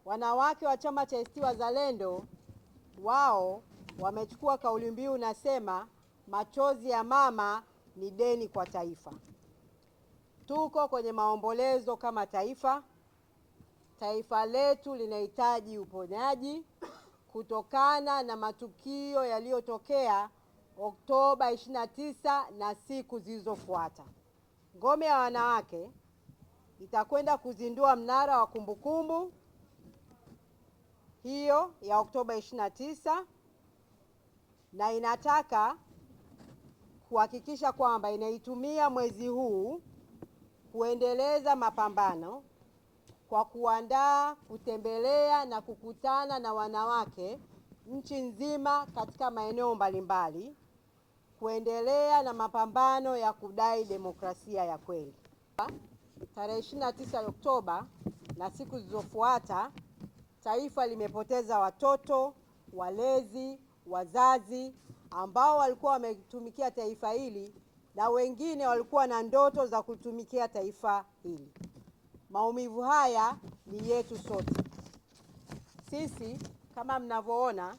Wanawake wa chama cha ACT Wazalendo wao wamechukua kauli mbiu nasema machozi ya mama ni deni kwa taifa. Tuko kwenye maombolezo kama taifa. Taifa letu linahitaji uponyaji kutokana na matukio yaliyotokea Oktoba 29 na siku zilizofuata. Ngome ya Wanawake itakwenda kuzindua mnara wa kumbukumbu hiyo ya Oktoba 29 na inataka kuhakikisha kwamba inaitumia mwezi huu kuendeleza mapambano kwa kuandaa, kutembelea na kukutana na wanawake nchi nzima katika maeneo mbalimbali, kuendelea na mapambano ya kudai demokrasia ya kweli. Tarehe 29 Oktoba na siku zilizofuata, taifa limepoteza watoto, walezi, wazazi ambao walikuwa wametumikia taifa hili na wengine walikuwa na ndoto za kutumikia taifa hili. Maumivu haya ni yetu sote. Sisi kama mnavyoona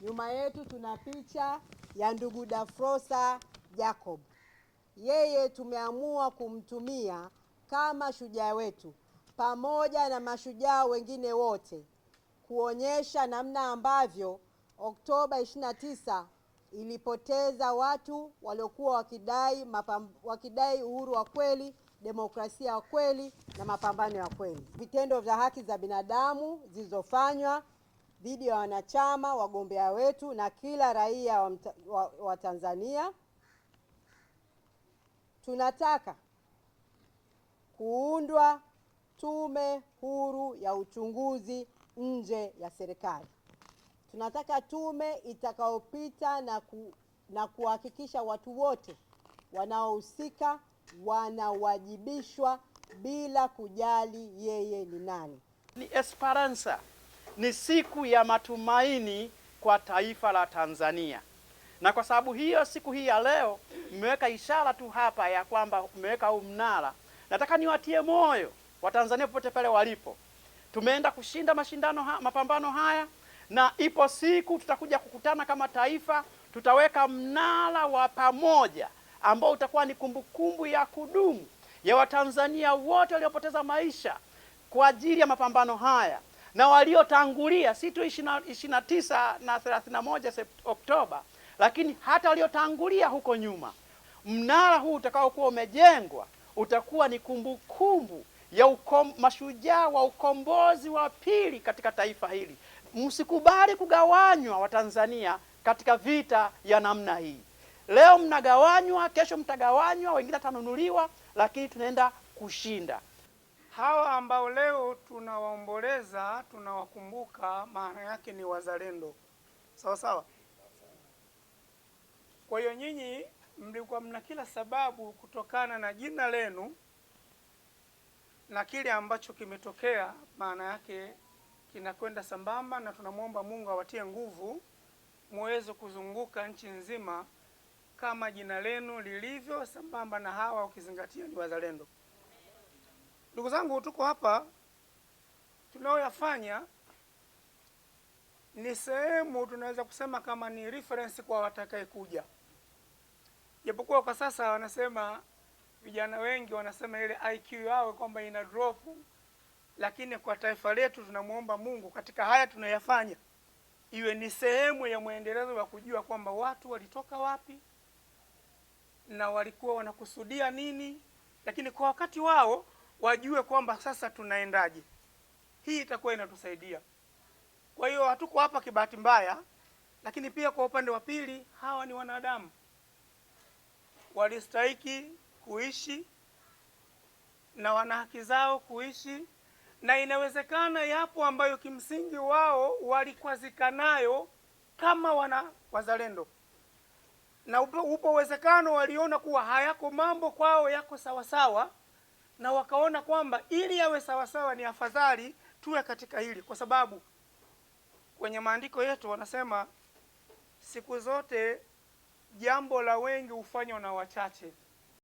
nyuma yetu tuna picha ya ndugu Dafrosa Jacob. Yeye tumeamua kumtumia kama shujaa wetu pamoja na mashujaa wengine wote kuonyesha namna ambavyo Oktoba 29 ilipoteza watu waliokuwa wakidai uhuru wa kweli, demokrasia ya kweli na mapambano ya kweli. Vitendo vya haki za binadamu zilizofanywa dhidi ya wanachama, wagombea wetu na kila raia wa Tanzania. Tunataka kuundwa tume huru ya uchunguzi nje ya serikali. Tunataka tume itakaopita na kuhakikisha watu wote wanaohusika wanawajibishwa bila kujali yeye ni nani. Ni Esperanza, ni siku ya matumaini kwa taifa la Tanzania. Na kwa sababu hiyo siku hii ya leo mmeweka ishara tu hapa ya kwamba mmeweka huu mnara. Nataka niwatie moyo Watanzania popote pale walipo. Tumeenda kushinda mapambano haya na ipo siku tutakuja kukutana kama taifa, tutaweka mnara wa pamoja ambao utakuwa ni kumbukumbu ya kudumu ya Watanzania wote waliopoteza maisha kwa ajili ya mapambano haya na waliotangulia si tu 29 na 31 Oktoba, lakini hata waliotangulia huko nyuma. Mnara huu utakaokuwa umejengwa utakuwa ni kumbukumbu ya mashujaa wa ukombozi wa pili katika taifa hili. Msikubali kugawanywa Watanzania katika vita ya namna hii. Leo mnagawanywa, kesho mtagawanywa, wengine watanunuliwa, lakini tunaenda kushinda. Hawa ambao leo tunawaomboleza, tunawakumbuka, maana yake ni wazalendo. Sawa sawa. Kwa hiyo nyinyi mlikuwa mna kila sababu kutokana na jina lenu na kile ambacho kimetokea, maana yake kinakwenda sambamba, na tunamwomba Mungu awatie nguvu muweze kuzunguka nchi nzima kama jina lenu lilivyo, sambamba na hawa ukizingatia ni wazalendo. Ndugu zangu, tuko hapa, tunaoyafanya ni sehemu tunaweza kusema kama ni reference kwa watakaye kuja. Japokuwa kwa sasa wanasema, vijana wengi wanasema ile IQ yao kwamba ina drop, lakini kwa taifa letu tunamuomba Mungu katika haya tunayafanya iwe ni sehemu ya muendelezo wa kujua kwamba watu walitoka wapi na walikuwa wanakusudia nini, lakini kwa wakati wao wajue kwamba sasa tunaendaje. Hii itakuwa inatusaidia. Kwa hiyo hatuko hapa kibahati mbaya, lakini pia kwa upande wa pili hawa ni wanadamu. Walistahiki kuishi na wana haki zao kuishi, na inawezekana yapo ambayo kimsingi wao walikwazika nayo kama wazalendo, na upo uwezekano waliona kuwa hayako mambo kwao yako sawasawa, na wakaona kwamba ili yawe sawasawa ni afadhali tuwe katika hili, kwa sababu kwenye maandiko yetu wanasema siku zote jambo la wengi hufanywa na wachache.